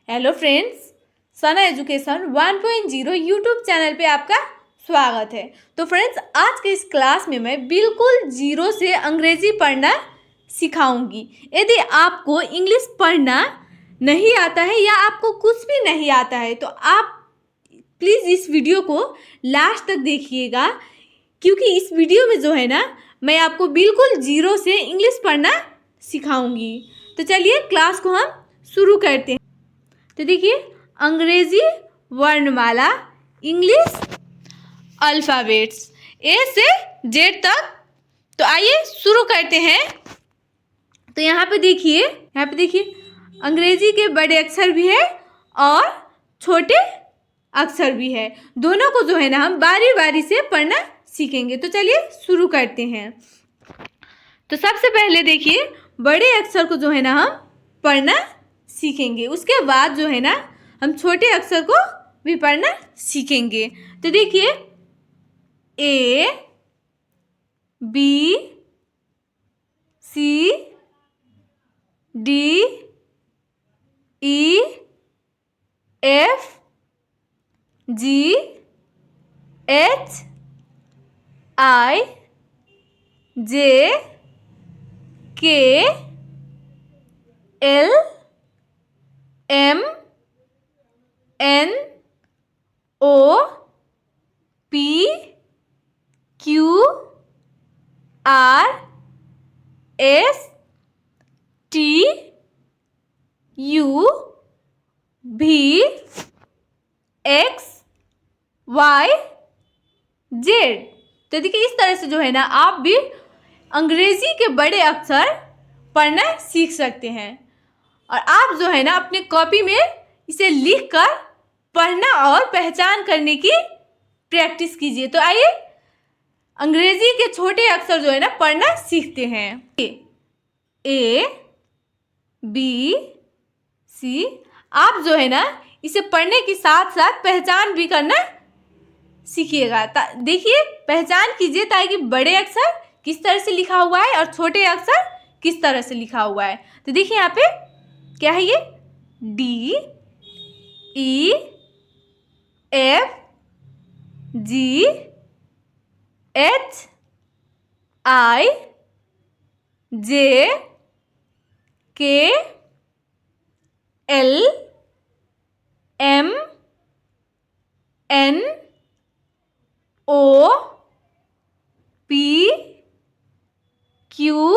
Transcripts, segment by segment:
Hello friends, सना education 1.0 YouTube channel पे आपका स्वागत है। तो फ्रेंड्स, आज के इस क्लास में मैं बिल्कुल जीरो से अंग्रेजी पढ़ना सिखाऊंगी। यदि आपको इंग्लिश पढ़ना नहीं आता है या आपको कुछ भी नहीं आता है तो आप प्लीज़ इस वीडियो को लास्ट तक देखिएगा, क्योंकि इस वीडियो में जो है ना, मैं आपको बिल्कुल जीरो से इंग्लिश पढ़ना सिखाऊंगी। तो चलिए क्लास को हम शुरू करते हैं। तो देखिए, अंग्रेजी वर्णमाला, इंग्लिश अल्फ़ाबेट्स ए से जेड तक। तो आइए शुरू करते हैं। तो यहाँ पे देखिए, अंग्रेजी के बड़े अक्षर भी है और छोटे अक्षर भी है। दोनों को जो है ना, हम बारी बारी से पढ़ना सीखेंगे। तो चलिए शुरू करते हैं। तो सबसे पहले देखिए, बड़े अक्षर को जो है ना, हम पढ़ना सीखेंगे। उसके बाद जो है ना, हम छोटे अक्षर को भी पढ़ना सीखेंगे। तो देखिए, A B C D E F G H I J K L M N O P Q R S T U V X Y Z. तो देखिए, इस तरह से जो है ना, आप भी अंग्रेजी के बड़े अक्षर पढ़ना सीख सकते हैं। और आप जो है ना, अपने कॉपी में इसे लिखकर पढ़ना और पहचान करने की प्रैक्टिस कीजिए। तो आइए अंग्रेजी के छोटे अक्षर जो है ना, पढ़ना सीखते हैं। A B C. आप जो है ना, इसे पढ़ने के साथ साथ पहचान भी करना सीखिएगा। देखिए, पहचान कीजिए ताकि बड़े अक्षर किस तरह से लिखा हुआ है और छोटे अक्षर किस तरह से लिखा हुआ है। तो देखिए, यहाँ पे क्या है, ये D E F G H I J K L M N O P Q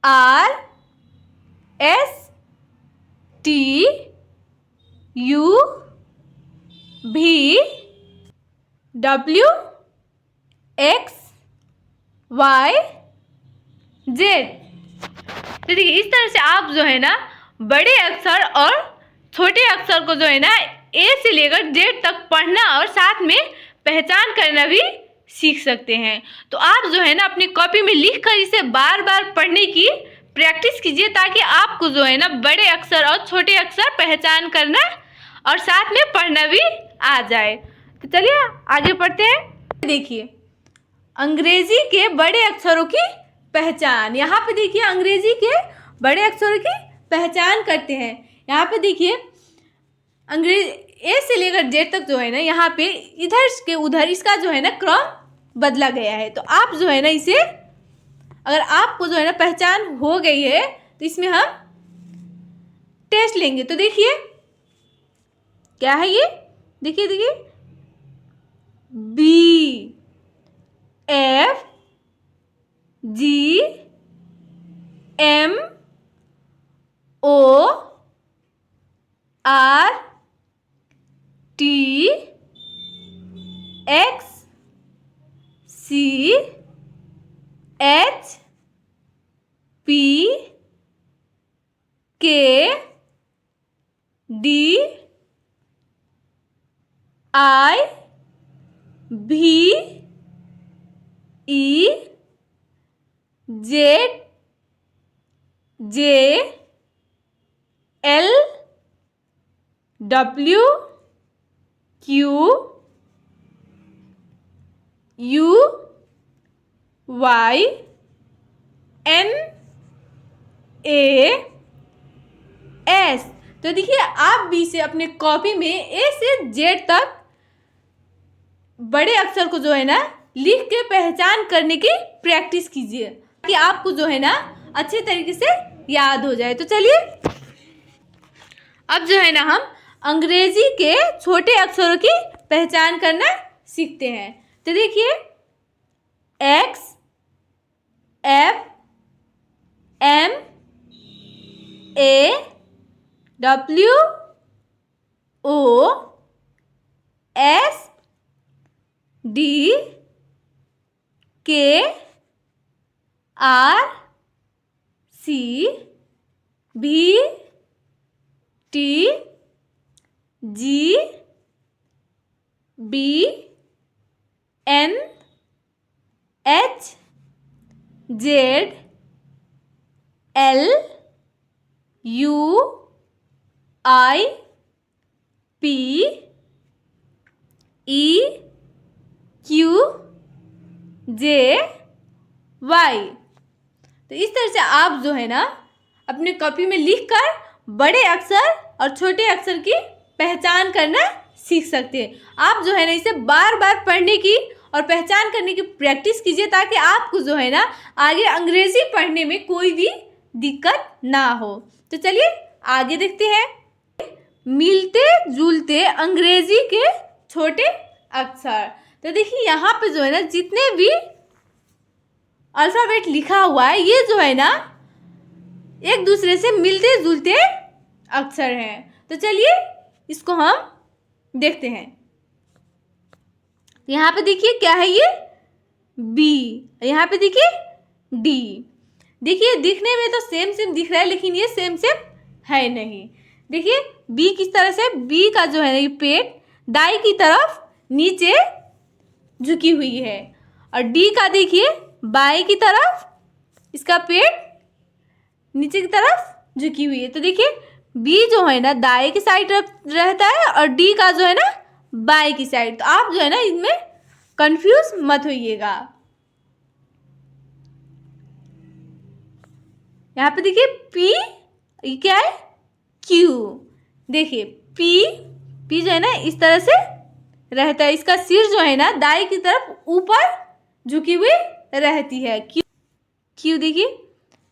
R S T U V W X Y Z. तो देखिए, इस तरह से आप जो है ना, बड़े अक्षर और छोटे अक्षर को जो है ना, ए से लेकर जेड तक पढ़ना और साथ में पहचान करना भी सीख सकते हैं। तो आप जो है ना, अपनी कॉपी में लिखकर इसे बार बार पढ़ने की प्रैक्टिस कीजिए ताकि आपको जो है ना, बड़े अक्षर और छोटे अक्षर पहचान करना और साथ में पढ़ना भी आ जाए। तो चलिए आगे पढ़ते हैं। देखिए, अंग्रेजी के बड़े अक्षरों की पहचान। यहाँ पे देखिए, अंग्रेजी के बड़े अक्षरों की पहचान करते हैं। यहाँ पे देखिए, अंग्रेजी ए से लेकर जेड तक जो है ना, यहाँ पे इधर के उधर इसका जो है ना, क्रम बदला गया है। तो आप जो है ना, इसे अगर आपको जो है ना पहचान हो गई है तो इसमें हम टेस्ट लेंगे। तो देखिए, क्या है ये, देखिए B F G M O R T X C H P K D I V E Z J L W Q U Y N A S. तो देखिए आप भी इसे अपने कॉपी में ए से जेड तक बड़े अक्षर को जो है ना लिख के पहचान करने की प्रैक्टिस कीजिए ताकि आपको जो है ना अच्छे तरीके से याद हो जाए। तो चलिए अब जो है ना हम अंग्रेजी के छोटे अक्षरों की पहचान करना सीखते हैं। तो देखिए X, F, M, A, W, O, S, D, K, R, C, V, T, G, B, N, H, Z, L, U, I, P, E, Q, J, Y. तो इस तरह से आप जो है ना अपने कॉपी में लिखकर बड़े अक्षर और छोटे अक्षर की पहचान करना सीख सकते हैं। आप जो है ना इसे बार बार पढ़ने की और पहचान करने की प्रैक्टिस कीजिए ताकि आपको जो है ना आगे अंग्रेजी पढ़ने में कोई भी दिक्कत ना हो। तो चलिए आगे देखते हैं। मिलते जुलते अंग्रेजी के छोटे अक्षर। तो देखिए यहाँ पे जो है ना जितने भी अल्फ़ाबेट लिखा हुआ है ये जो है ना एक दूसरे से मिलते जुलते अक्षर हैं। तो चलिए इसको हम देखते हैं। यहाँ पे देखिए क्या है ये बी, यहाँ पे देखिए डी। देखिए दिखने में तो सेम सेम दिख रहा है लेकिन ये सेम सेम है नहीं। देखिए बी किस तरह से, बी का जो है ना ये पेट दाई की तरफ नीचे झुकी हुई है और डी का देखिए बाएं की तरफ इसका पेट नीचे की तरफ झुकी हुई है। तो देखिए बी जो है ना दाएं की साइड रहता है और डी का जो है ना बाएं की साइड। तो आप जो है ना इनमें कंफ्यूज मत होइएगा। यहाँ पे देखिए पी, ये क्या है क्यू। देखिए पी जो है ना इस तरह से रहता है, इसका सिर जो है ना दाएं की तरफ ऊपर झुकी हुई रहती है। क्यू देखिए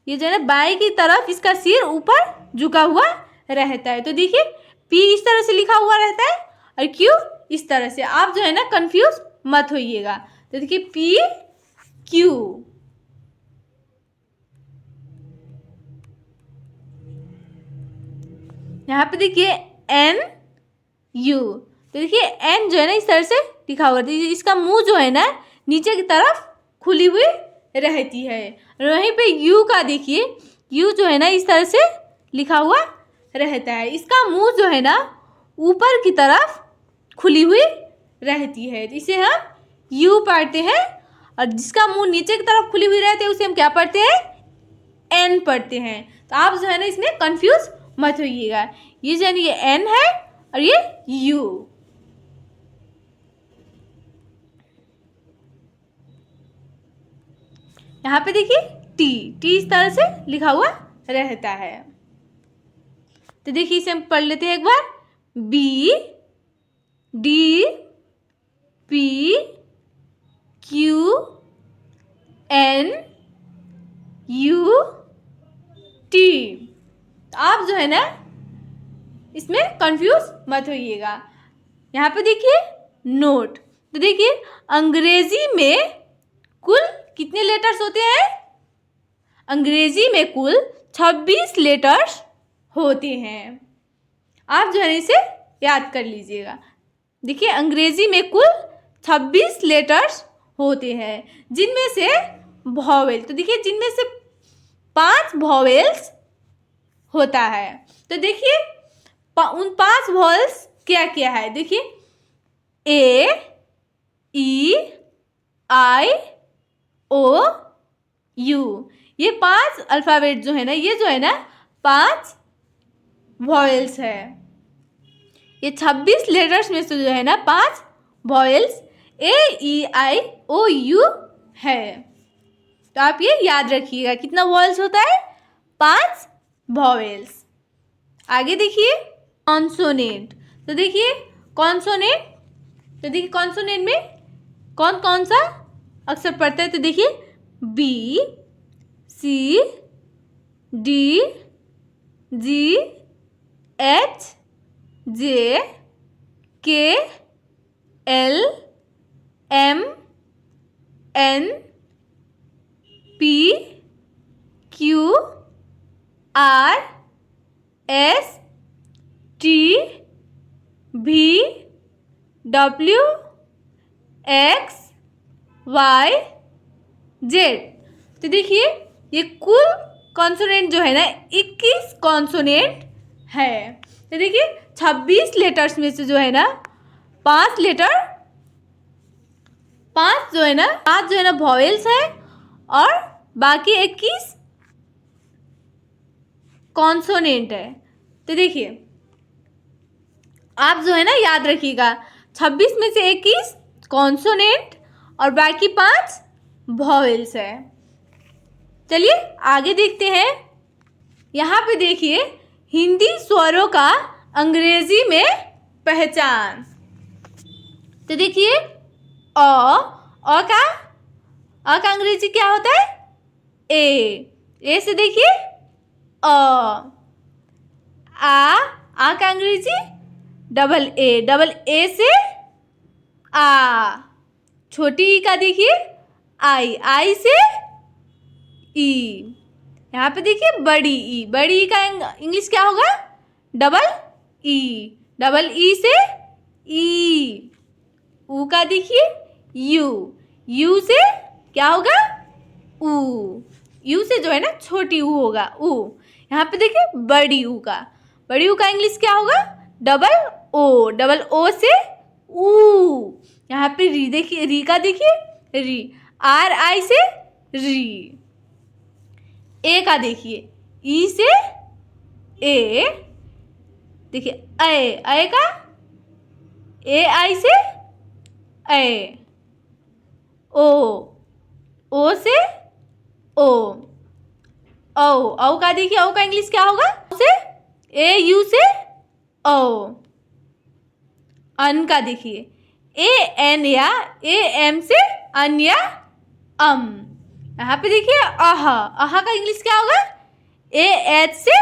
ये जो है ना बाएं की तरफ इसका सिर ऊपर झुका हुआ रहता है। तो देखिए पी इस तरह से लिखा हुआ रहता है और क्यू इस तरह से। आप जो है ना कंफ्यूज मत होइएगा। तो देखिए पी क्यू। यहाँ पे देखिए एन यू। तो देखिए एन जो है ना इस तरह से लिखा हुआ रहता है, इसका मुंह जो है ना नीचे की तरफ खुली हुई रहती है। और वहीं पे यू का देखिए यू जो है ना इस तरह से लिखा हुआ रहता है, इसका मुंह जो है ना ऊपर की तरफ खुली हुई रहती है। तो इसे हम यू पढ़ते हैं और जिसका मुंह नीचे की तरफ खुली हुई रहती है उसे हम क्या पढ़ते हैं एन पढ़ते हैं। तो आप जो है ना इसमें कंफ्यूज मत होइएगा। ये जो है ये एन है और ये यू। यहाँ पे देखिए टी इस तरह से लिखा हुआ रहता है। तो देखिए इसे हम पढ़ लेते हैं एक बार। B D P Q N U T. आप जो है ना इसमें कंफ्यूज मत होइएगा। यहाँ पे देखिए नोट। तो देखिए अंग्रेजी में कुल कितने लेटर्स होते हैं? अंग्रेजी में कुल 26 लेटर्स होते हैं। आप जो है इसे याद कर लीजिएगा। देखिए अंग्रेजी में कुल 26 लेटर्स होते हैं जिनमें से वॉवेल, तो देखिए जिनमें से 5 वॉवेल्स होता है। तो देखिए उन 5 वॉवेल्स क्या क्या है। देखिए ए ई आई ओ यू, ये 5 अल्फ़ाबेट जो है ना ये जो है ना 5 वॉवेल्स है। ये 26 लेटर्स में से जो है ना 5 vowels A E I O you है। तो आप ये याद रखिएगा कितना वॉवेल्स होता है 5 वॉवेल्स। आगे देखिए कॉन्सोनेंट। तो देखिए कॉन्सोनेंट, तो देखिए कॉन्सोनेंट में कौन कौन सा अक्षर पढ़ता है? तो देखिए B, C, D, G, H, J, K, L, M, N, P, Q, R, S, T, V, W, X, Y, Z. तो देखिए ये कुल कॉन्सोनेंट जो है ना 21 कॉन्सोनेंट है। तो देखिए 26 लेटर्स में से जो है ना 5 लेटर, 5 जो है ना वॉवेल्स है और बाकी 21 कॉन्सोनेंट है। तो देखिए आप जो है ना याद रखिएगा 26 में से 21 कॉन्सोनेंट और बाकी 5 वॉवेल्स है। चलिए आगे देखते हैं। यहाँ पे देखिए हिंदी स्वरों का अंग्रेजी में पहचान। तो देखिए अ का अंग्रेजी क्या होता है? ए से देखिए आ का अंग्रेजी डबल ए से आ। छोटी ई का देखिए आई से ई। यहाँ पे देखिए बड़ी ई का इंग्लिश क्या होगा? डबल ई से ई। ऊ का देखिए यू से क्या होगा? ऊ। यू से जो है ना छोटी ऊ होगा ऊ। यहाँ पे देखिए बड़ी ऊ का इंग्लिश क्या होगा? डबल ओ से ऊ। यहाँ पे री देखिए, री का देखिए री, आर आई से री। ए का देखिए ई से ए। देखिए ए का ए आई से ए। ओ से ओ। औ का देखिए औ का इंग्लिश क्या होगा? से ए यू से ओ। अन का देखिए ए एन या ए एम से अन या अम। यहाँ पे देखिए अहा का इंग्लिश क्या होगा? ए एच से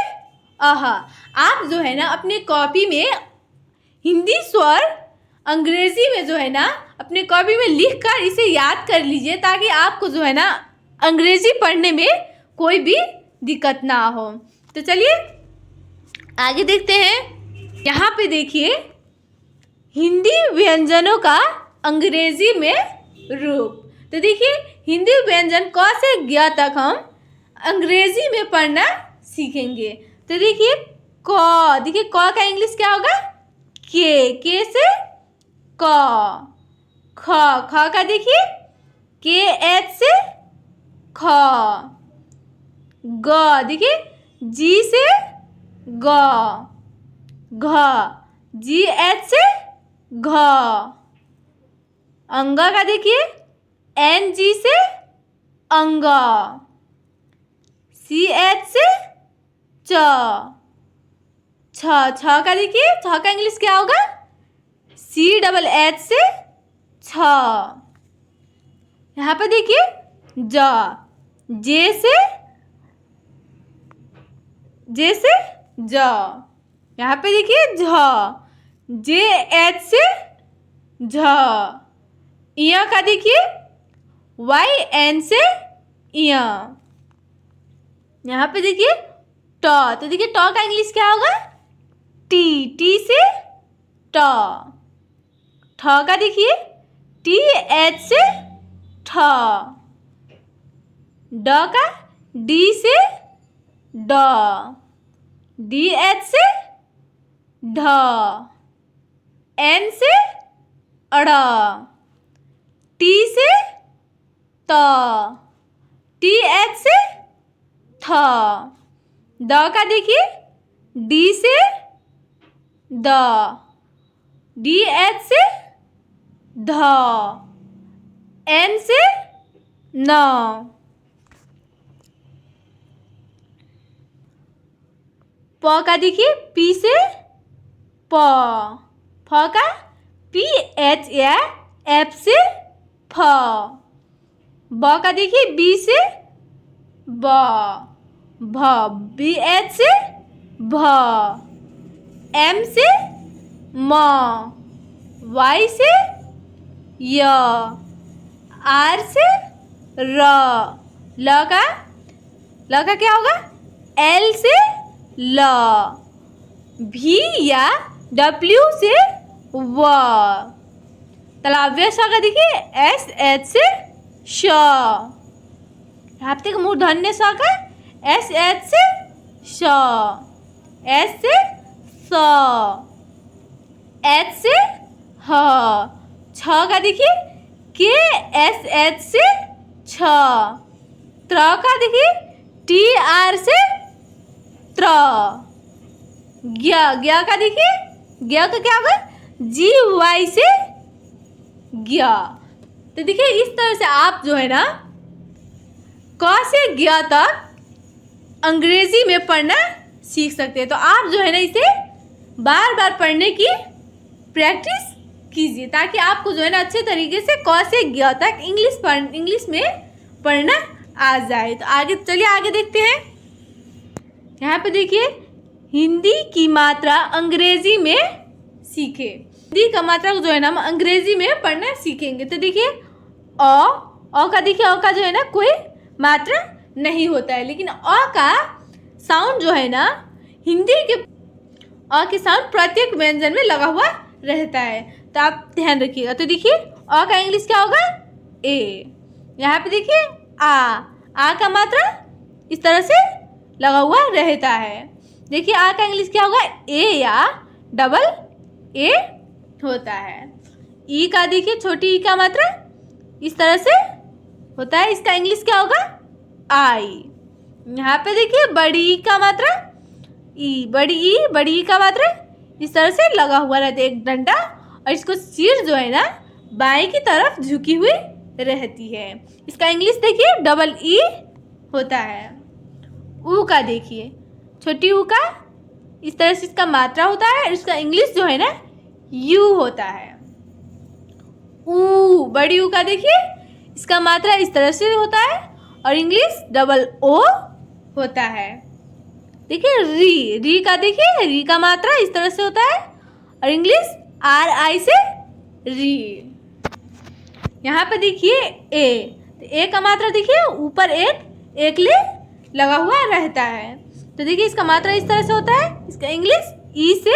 अहा। आप जो है ना अपने कॉपी में हिंदी स्वर अंग्रेजी में जो है ना अपने कॉपी में लिख कर इसे याद कर लीजिए, ताकि आपको जो है ना अंग्रेजी पढ़ने में कोई भी दिक्कत ना हो। तो चलिए आगे देखते हैं। यहाँ पे देखिए हिंदी व्यंजनों का अंग्रेजी में रूप। तो देखिए हिंदी व्यंजन क से ज्ञ तक हम अंग्रेजी में पढ़ना सीखेंगे। तो देखिए क का इंग्लिश क्या होगा? के से क। ख का देखिए के एच से ख। ग देखिए जी से ग। घ जी एच से घ। अंग का देखिए एन जी से अंग। सी एच से च। छ का देखिए छ का इंग्लिश क्या होगा? सी डबल एच से छ। यहाँ पे देखिए जे से ज। यहाँ पे देखिए जे एच से झ। इया का देखिए वाई एन से इया। यहाँ पे देखिए तो देखिए ट का इंग्लिश क्या होगा? टी से ट। ठ का देखिए टी एच से ठ। ड का डी से ड। डी एच से ढ। एन से अड़। टी से त। टी एच से थ। द का देखिए डी से द। डी एच से ध। एन से न। प का देखिए पी से प, फ का पी एच या एफ से फ, ब का देखिए बी से ब, भ बी एच से भ, एम से म, वाई से य, आर से र, ल का क्या होगा एल से ल, भी या डब्ल्यू से व, तालव्य श का देखिए एस एच से श, यहाँ पे मूर्धन्य स का एस एच से श, एस से स, एच से ह, छ का देखिए के एस एच से छ, त्र का देखिए टी आर से त्र, ज्ञ का देखिए ज्ञ का क्या होगा जी वाई से ज्ञ। तो देखिए इस तरह से आप जो है ना क से ज्ञ तक अंग्रेजी में पढ़ना सीख सकते हैं। तो आप जो है ना इसे बार बार पढ़ने की प्रैक्टिस कीजिए ताकि आपको जो है ना अच्छे तरीके से क से ज्ञ तक इंग्लिश में पढ़ना आ जाए। तो आगे चलिए आगे देखते हैं। यहाँ पे देखिए हिंदी की मात्रा अंग्रेजी में सीखे। हिंदी का मात्रा जो है ना हम अंग्रेजी में पढ़ना सीखेंगे। तो देखिए अ का देखिए अ का जो है ना कोई मात्रा नहीं होता है, लेकिन अ का साउंड जो है ना हिंदी के अ के साउंड प्रत्येक व्यंजन में लगा हुआ रहता है। तो आप ध्यान रखिएगा। तो देखिए अ का इंग्लिश क्या होगा ए। यहाँ पे देखिए आ का मात्रा इस तरह से लगा हुआ रहता है। देखिए आ का इंग्लिश क्या होगा ए या डबल ए होता है। ई का देखिए छोटी ई का मात्रा इस तरह से होता है, इसका इंग्लिश क्या होगा आई। यहाँ पे देखिए बड़ी ई का मात्रा ई, बड़ी ई का मात्रा इस तरह से लगा हुआ रहता है एक डंडा, और इसको सिर जो है ना बाएं की तरफ झुकी हुई रहती है। इसका इंग्लिश देखिए डबल ई होता है। ऊ का देखिए छोटी ऊ का इस तरह से इसका मात्रा होता है, इसका इंग्लिश जो है ना यू होता है। ऊ बड़ी ऊ का देखिए इसका मात्रा इस तरह से होता है और इंग्लिश डबल ओ होता है। देखिए री का देखिए री का मात्रा इस तरह से होता है और इंग्लिश आर आई से री। यहाँ पे देखिए ए, तो ए का मात्रा देखिए ऊपर एक ले लगा हुआ रहता है। तो देखिए इसका मात्रा इस तरह से होता है, इसका इंग्लिश ई से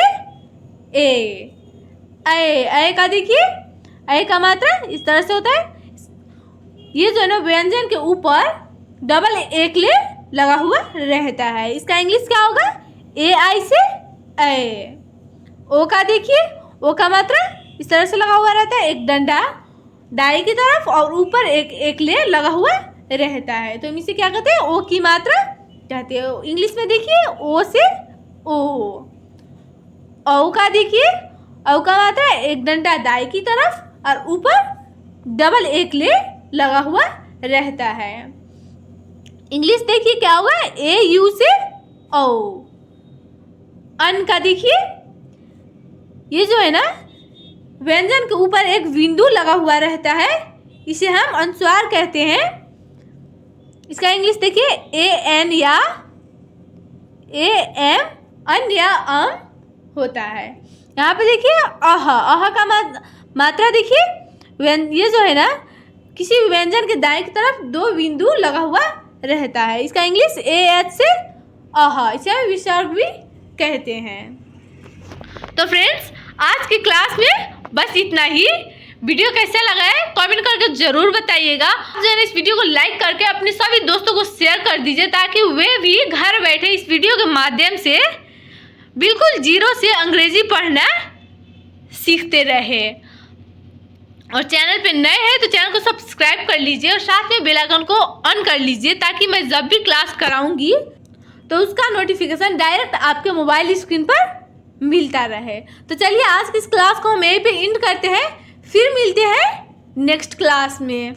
ए का देखिए ए का मात्रा इस तरह से होता है। ये जो है ना व्यंजन के ऊपर डबल एक ले लगा हुआ रहता है, इसका इंग्लिश क्या होगा ए आई से ए। ओ का देखिए ओ का मात्रा इस तरह से लगा हुआ रहता है, एक डंडा दाएं की तरफ और ऊपर एक ले लगा हुआ रहता है। तो हम इसे क्या कहते हैं ओ की मात्रा कहते हैं। इंग्लिश में देखिए ओ से ओ। औ का देखिए औ का मात्रा एक डंडा दाएं की तरफ और ऊपर डबल एक ले लगा हुआ रहता है। इंग्लिश देखिए क्या होगा ए यू से ओ। अन का देखिए ये जो है ना व्यंजन के ऊपर एक बिंदु लगा हुआ रहता है, इसे हम अनुस्वार कहते हैं। इसका इंग्लिश देखिए ए एन या ए एम अन या अम होता है। यहाँ पे देखिए अह का मात्रा देखिए ये जो है ना किसी व्यंजन के दाएं की तरफ दो बिंदु लगा हुआ रहता है, इसका इंग्लिश ए एच से अह, इसे हम विसर्ग भी कहते हैं। तो फ्रेंड्स आज की क्लास में बस इतना ही। वीडियो कैसा लगा है कमेंट करके जरूर बताइएगा। जो है इस वीडियो को लाइक करके अपने सभी दोस्तों को शेयर कर दीजिए ताकि वे भी घर बैठे इस वीडियो के माध्यम से बिल्कुल जीरो से अंग्रेजी पढ़ना सीखते रहे। और चैनल पे नए हैं तो चैनल को सब्सक्राइब कर लीजिए और साथ में बेल आइकन को ऑन कर लीजिए ताकि मैं जब भी क्लास कराऊंगी तो उसका नोटिफिकेशन डायरेक्ट आपके मोबाइल स्क्रीन पर मिलता रहे। तो चलिए आज की इस क्लास को हम यहीं पे एंड करते हैं, फिर मिलते हैं नेक्स्ट क्लास में।